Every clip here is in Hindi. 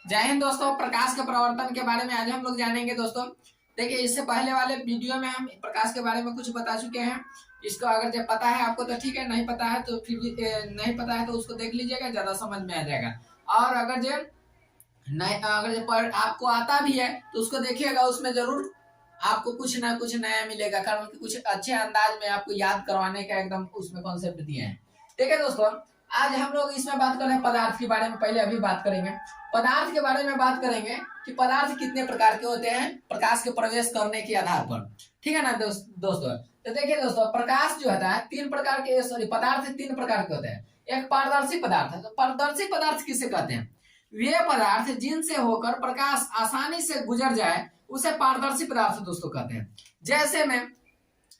जय हिंद दोस्तों। प्रकाश के प्रवर्तन के बारे में आज हम लोग जानेंगे दोस्तों। देखिए, इससे पहले वाले वीडियो में हम प्रकाश के बारे में कुछ बता चुके हैं। इसको अगर जब पता है आपको तो ठीक है, नहीं पता है तो फिर भी नहीं पता है तो उसको देख लीजिएगा, ज्यादा समझ में आ जाएगा। और अगर जो नहीं, अगर जो आपको आता भी है तो उसको देखिएगा, उसमें जरूर आपको कुछ ना कुछ नया मिलेगा, कारण कि कुछ अच्छे अंदाज में आपको याद करवाने का एकदम उसमें कॉन्सेप्ट दिए हैं। ठीक है दोस्तों, आज हम लोग इसमें बात कर रहे हैं पदार्थ के बारे में। पहले अभी बात करेंगे पदार्थ के बारे में, बात करेंगे कि पदार्थ कितने प्रकार के होते हैं प्रकाश के प्रवेश करने के आधार पर। ठीक है ना दोस्तों। तो देखिए दोस्तों, प्रकाश जो होता है तीन प्रकार के, सॉरी, पदार्थ तीन प्रकार के होते हैं। एक पारदर्शी पदार्थ है। तो पारदर्शी पदार्थ किसे कहते हैं? वे पदार्थ जिनसे होकर प्रकाश आसानी से गुजर जाए उसे पारदर्शी पदार्थ दोस्तों कहते हैं।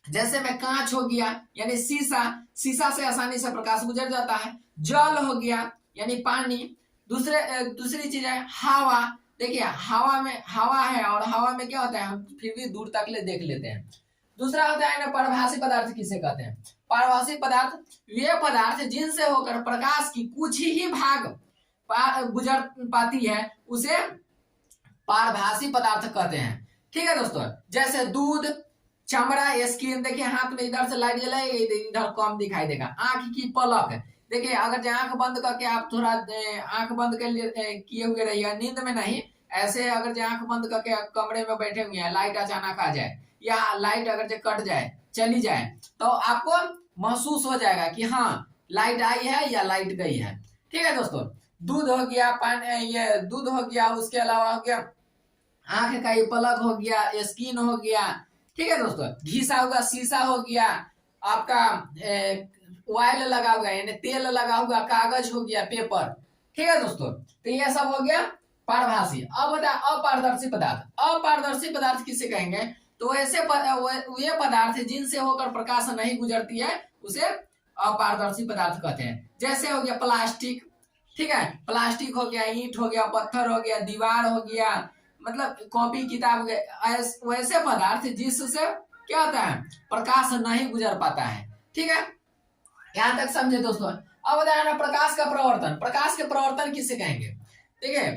जैसे में कांच हो गया यानी शीशा से आसानी से प्रकाश गुजर जाता है। जल हो गया यानी पानी। दूसरी चीज है हवा। देखिए, हवा है और हवा में क्या होता है, हम फिर भी दूर तक ले देख लेते हैं। दूसरा होता है ना परभाषी पदार्थ किसे कहते हैं? परभाषी पदार्थ वे पदार्थ जिनसे होकर प्रकाश की कुछ ही भाग गुजर पाती है उसे पारभाषी पदार्थ कहते हैं। ठीक है दोस्तों, जैसे दूध, चमड़ा, स्किन। देखिए, हाथ में इधर से लाइट जलाएगी, इधर कम दिखाई देगा। आंख की पलक। देखिए, अगर आंख बंद करके आप थोड़ा आंख बंद किए हुए रहिएगा, नींद में नहीं, ऐसे अगर आंख बंद करके कमरे में बैठे हुए हैं, लाइट अचानक आ जाए या लाइट अगर कट जाए, चली जाए, तो आपको महसूस हो जाएगा कि हाँ लाइट आई है या लाइट गई है। ठीक है दोस्तों, दूध हो गया, पानी, ये दूध हो गया, उसके अलावा हो गया आंख का ये पलक हो गया, स्किन हो गया। ठीक है दोस्तों, घिसा हुआ शीशा हो गया, आपका ऑयल लगा हुआ यानी तेल लगा हुआ कागज हो गया, पेपर। ठीक है दोस्तों, तो ये सब हो गया पारभाषी। अब होता है अपारदर्शी पदार्थ। अपारदर्शी पदार्थ किसे कहेंगे? तो ऐसे वे पदार्थ जिनसे होकर प्रकाश नहीं गुजरती है उसे अपारदर्शी पदार्थ कहते हैं। जैसे हो गया प्लास्टिक। ठीक है, प्लास्टिक हो गया, ईंट हो गया, पत्थर हो गया, दीवार हो गया, मतलब कॉपी किताब हो गया। वैसे पदार्थ जिससे क्या होता है, प्रकाश नहीं गुजर पाता है। ठीक है, यहां तक समझे दोस्तों। अब बताया ना प्रकाश का प्रवर्तन। प्रकाश के प्रवर्तन किसे कहेंगे? देखिए,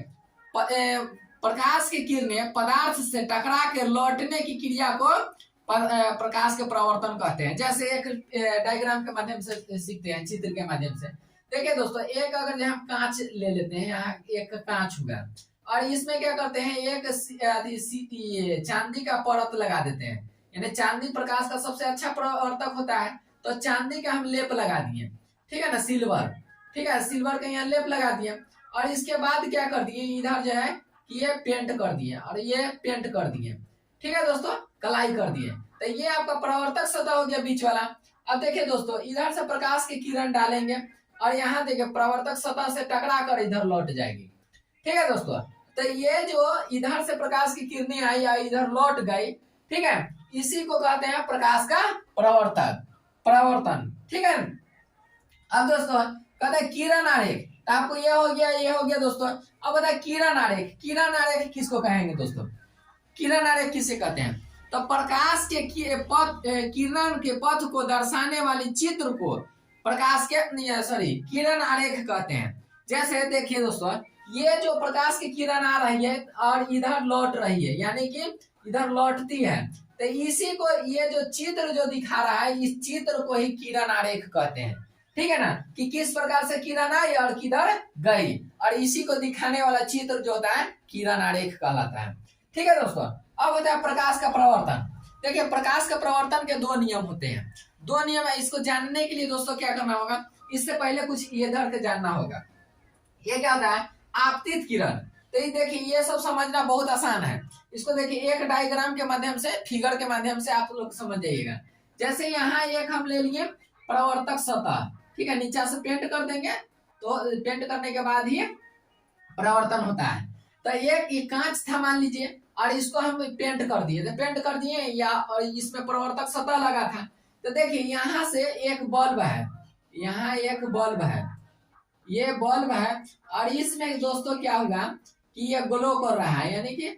प्रकाश की किरणें पदार्थ से टकरा के लौटने की क्रिया को प्रकाश के प्रवर्तन कहते हैं। जैसे एक डायग्राम के माध्यम से सीखते हैं, चित्र के माध्यम से। देखिए दोस्तों, एक अगर हम कांच ले लेते हैं, यहाँ एक कांच हुआ और इसमें क्या करते हैं, एक चांदी का परत लगा देते हैं, यानी चांदी प्रकाश का सबसे अच्छा प्रवर्तक होता है, तो चांदी का हम लेप लगा दिए। ठीक है ना, सिल्वर। ठीक है, सिल्वर का यहाँ लेप लगा दिए और इसके बाद क्या कर दिए, इधर जो है ये पेंट कर दिए और ये पेंट कर दिए। ठीक है दोस्तों, कलाई कर दिए। तो ये आपका प्रवर्तक सतह हो गया बीच वाला। अब देखिए दोस्तों, इधर से प्रकाश की किरण डालेंगे और यहाँ देखिए प्रवर्तक सतह से टकरा कर इधर लौट जाएगी। ठीक है दोस्तों, तो ये जो इधर से प्रकाश की किरणें आई या इधर लौट गई, ठीक है, इसी को कहते हैं प्रकाश का प्रवर्तन। ठीक है, अब दोस्तों कहते हैं किरण आरेख। तो आपको ये हो गया दोस्तों। अब बताए किरण आरेख। किरण आरेख किसको कहेंगे दोस्तों? किरण आरेख किसे कहते हैं? तो प्रकाश के किरण के पथ को दर्शाने वाली चित्र को प्रकाश के किरण आरेख कहते हैं। जैसे देखिए दोस्तों, ये जो प्रकाश की किरण आ रही है और इधर लौट रही है, यानी कि इधर लौटती है, तो इसी को ये जो चित्र जो दिखा रहा है, इस चित्र को ही किरण आरेख कहते हैं। ठीक है ना, कि किस प्रकार से किरण आई और किधर गई, और इसी को दिखाने वाला चित्र जो होता है किरण आरेख कहलाता है। ठीक है दोस्तों, अब होता है प्रकाश का प्रवर्तन। देखिए, प्रकाश का प्रवर्तन के दो नियम होते हैं। दो नियम है, इसको जानने के लिए दोस्तों क्या करना होगा, इससे पहले कुछ इधर के जानना होगा। ये क्या होता है, आपतित किरण। तो ये देखिए, ये सब समझना बहुत आसान है। इसको देखिए, एक डायग्राम के माध्यम से, फिगर के माध्यम से आप लोग समझ जाइएगा। जैसे यहाँ एक हम ले लिए प्रवर्तक सतह। ठीक है, नीचे से पेंट कर देंगे, तो पेंट करने के बाद ही प्रवर्तन होता है। तो ये कांच था मान लीजिए, और इसको हम पेंट कर दिए, तो पेंट कर दिए या और इसमें प्रवर्तक सतह लगा था। तो देखिए, यहाँ से एक बल्ब है, यहाँ एक बल्ब है, ये बल्ब है, और इसमें दोस्तों क्या होगा कि ये ग्लो कर रहा है, यानी कि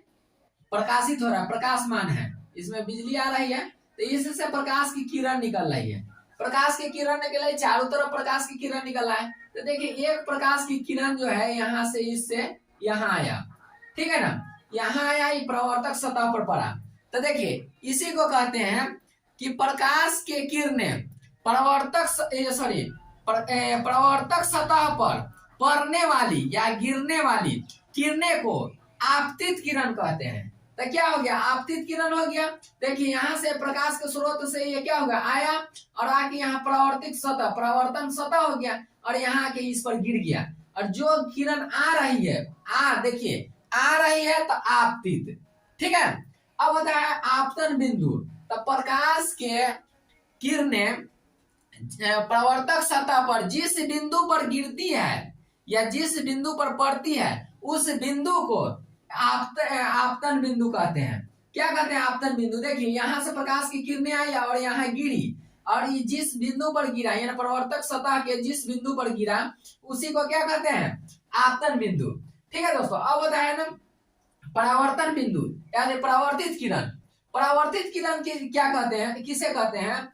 प्रकाशित हो रहा है, प्रकाशमान है, इसमें बिजली आ रही है, तो इससे प्रकाश की किरण निकल रही है। प्रकाश की किरण निकल रही, चारों तरफ प्रकाश की किरण निकल रहा है। तो देखिए, एक प्रकाश की किरण जो है यहाँ से इससे यहाँ आया, ठीक है ना, यहाँ आया, ये परावर्तक सतह पर पड़ा। तो देखिए इसी को कहते हैं कि प्रकाश के किरणें परावर्तक सतह पर पड़ने वाली या गिरने वाली किरणें को आपतित किरण कहते हैं। तो क्या हो गया, आपतित किरण हो गया। देखिए यहाँ से प्रकाश के स्रोत से ये क्या होगा, आया और आके यहाँ परावर्तन सतह हो गया और यहाँ आके इस पर गिर गया। और जो किरण आ रही है, देखिए आ रही है तो आपतित, ठीक है। अब होता है आपतन बिंदु। तो प्रकाश के किरणें परावर्तक सतह पर जिस बिंदु पर गिरती है या जिस बिंदु पर पड़ती है उस बिंदु को आपतन बिंदु कहते हैं। क्या कहते हैं, आपतन बिंदु। देखिए यहाँ से प्रकाश की किरणें आई और यहाँ गिरी और ये जिस बिंदु पर गिरा यानी परावर्तक सतह के जिस बिंदु पर गिरा उसी को क्या कहते हैं, आपतन बिंदु, ठीक है दोस्तों। अब होता है ना परावर्तन बिंदु यानी परावर्तित किरण। परावर्तित किरण क्या कहते हैं, किसे कहते हैं,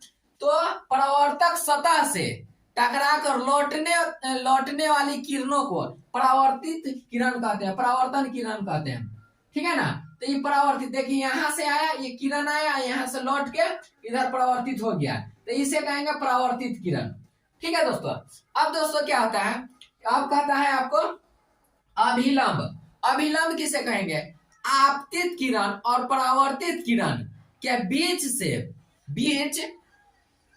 तो परावर्तक सतह से टकराकर लौटने वाली किरणों को परावर्तित किरण कहते हैं, परावर्तन किरण कहते हैं, ठीक है ना। तो ये परावर्तित, देखिए यहाँ से आया, ये किरण आया, यहाँ से लौट के इधर परावर्तित हो गया, तो इसे कहेंगे परावर्तित किरण, ठीक है दोस्तों। अब दोस्तों क्या होता है, अब कहता है आपको अभिलंब। अभिलंब किसे कहेंगे, आपतित किरण और परावर्तित किरण के बीच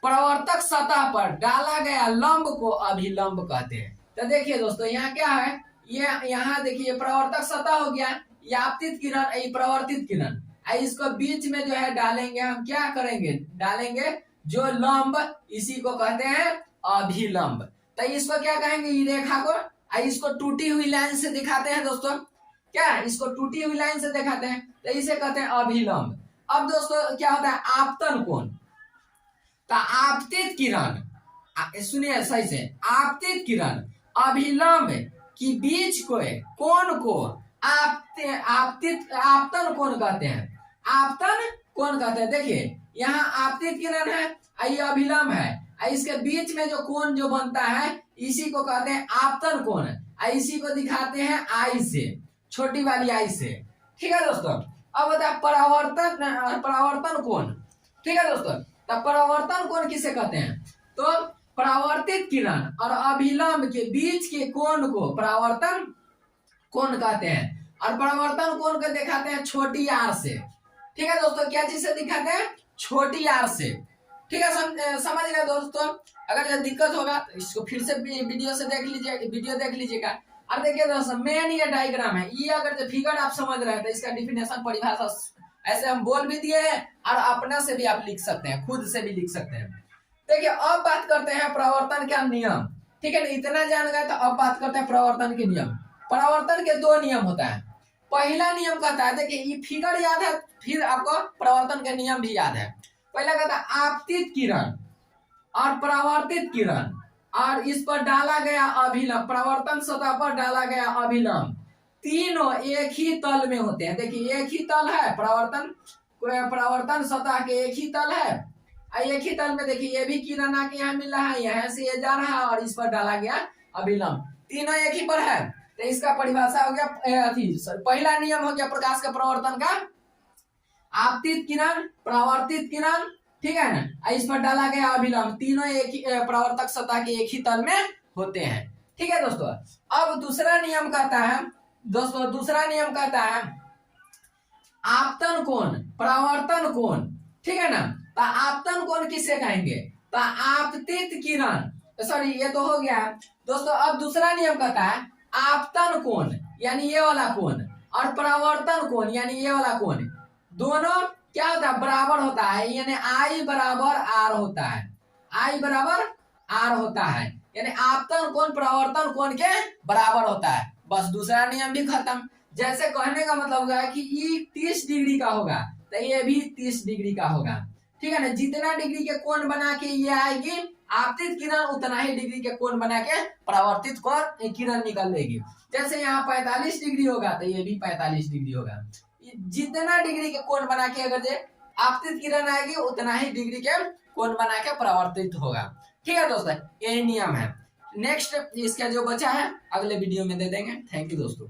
परावर्तक सतह पर डाला गया लंब को अभिलंब कहते हैं। तो देखिए दोस्तों यहाँ क्या है, ये यहाँ देखिए परावर्तक सतह हो गया, ये आपतित किरण, ये परावर्तित किरण, इसको बीच में जो है डालेंगे, हम क्या करेंगे, डालेंगे जो लंब, इसी को कहते हैं अभिलंब। तो इसको क्या कहेंगे, ये रेखा को, इसको टूटी हुई लाइन से दिखाते हैं दोस्तों, क्या इसको टूटी हुई लाइन से दिखाते हैं, तो इसे कहते हैं अभिलंब। अब दोस्तों क्या होता है आपतन कोण। तो आपतित किरण, सुनिए सही से, आपतित किरण अभिलंब की बीच कोण को आपतन कोण कहते हैं, आपतन कोण कहते हैं। देखिए यहाँ आपतित किरण है, ये अभिलंब है, इसके बीच में जो कोण जो बनता है इसी को कहते हैं आपतन कोण, इसी को दिखाते हैं आई से, छोटी वाली आई से, ठीक है दोस्तों। अब होता है परावर्तन कोण, ठीक है दोस्तों। तो परावर्तन कोण किसे कहते हैं, तो परावर्तित किरण और अभिलंब के बीच के कोण को परावर्तन कोण कहते हैं। और परावर्तन कोण को दिखाते हैं छोटी आर से, ठीक है दोस्तों। क्या चीज से दिखाते हैं, छोटी आर से, ठीक है, समझ गए दोस्तों। अगर ये दिक्कत होगा तो इसको फिर से वीडियो देख लीजिएगा। और देखिए दोस्तों मेन ये डायग्राम है, ये अगर जो फिगर आप समझ रहे हैं तो इसका डिफिनेशन परिभाषा ऐसे हम बोल भी दिए हैं और अपना से भी आप लिख सकते हैं, खुद से भी लिख सकते हैं। देखिए अब बात करते हैं परावर्तन का नियम, ठीक है ना, इतना जान गए तो अब बात करते हैं परावर्तन के नियम। परावर्तन के दो नियम होता है। पहला नियम कहता है, देखिए ये फिगर याद है, फिर आपको परावर्तन के नियम भी याद है। पहला कहता है आपतित किरण और परावर्तित किरण और इस पर डाला गया अभिलंब, परावर्तन सतह पर डाला गया अभिलंब, तीनों एक ही तल में होते हैं। देखिए एक ही तल है, परावर्तन सतह के एक ही तल है, एक ही तल में देखिए ये भी किरण आके यहाँ मिल रहा है, यहाँ से ये जा रहा है और इस पर डाला गया अभिलंब, तीनों एक ही पर है। तो इसका परिभाषा हो गया, पहला नियम हो गया प्रकाश के परावर्तन का, आपतित किरण परावर्तित किरण, ठीक है ना, इस पर डाला गया अभिलंब, तीनों एक ही परावर्तक सतह के एक ही तल में होते हैं, ठीक है दोस्तों। अब दूसरा नियम कहता है आपतन कोण परावर्तन कोण, ठीक है ना। तो आपतन कोण किसे कहेंगे, तो आपतित किरण, सॉरी ये तो हो गया दोस्तों। अब दूसरा नियम कहता है आपतन कोण यानी ये वाला कोण और परावर्तन कोण यानी ये वाला कोण, दोनों क्या होता है, बराबर होता है, यानी आई बराबर आर होता है, आई बराबर आर होता है, यानी आपतन कोण परावर्तन कोण के बराबर होता है। बस दूसरा नियम भी खत्म। जैसे कहने का मतलब होगा कि ये 30 डिग्री का होगा तो ये भी 30 डिग्री का होगा, ठीक है ना। जितना डिग्री के कोण बना के ये आएगी आपतित किरण, उतना ही डिग्री के कोण बना के परावर्तित किरण निकल लेगी। जैसे यहाँ 45 डिग्री होगा तो ये भी 45 डिग्री होगा। जितना डिग्री के कोण बना के अगर आपतित किरण आएगी उतना ही डिग्री के कोण बना के परावर्तित होगा, ठीक है दोस्तों। यही नियम है। नेक्स्ट इसका जो बचा है अगले वीडियो में दे देंगे। थैंक यू दोस्तों।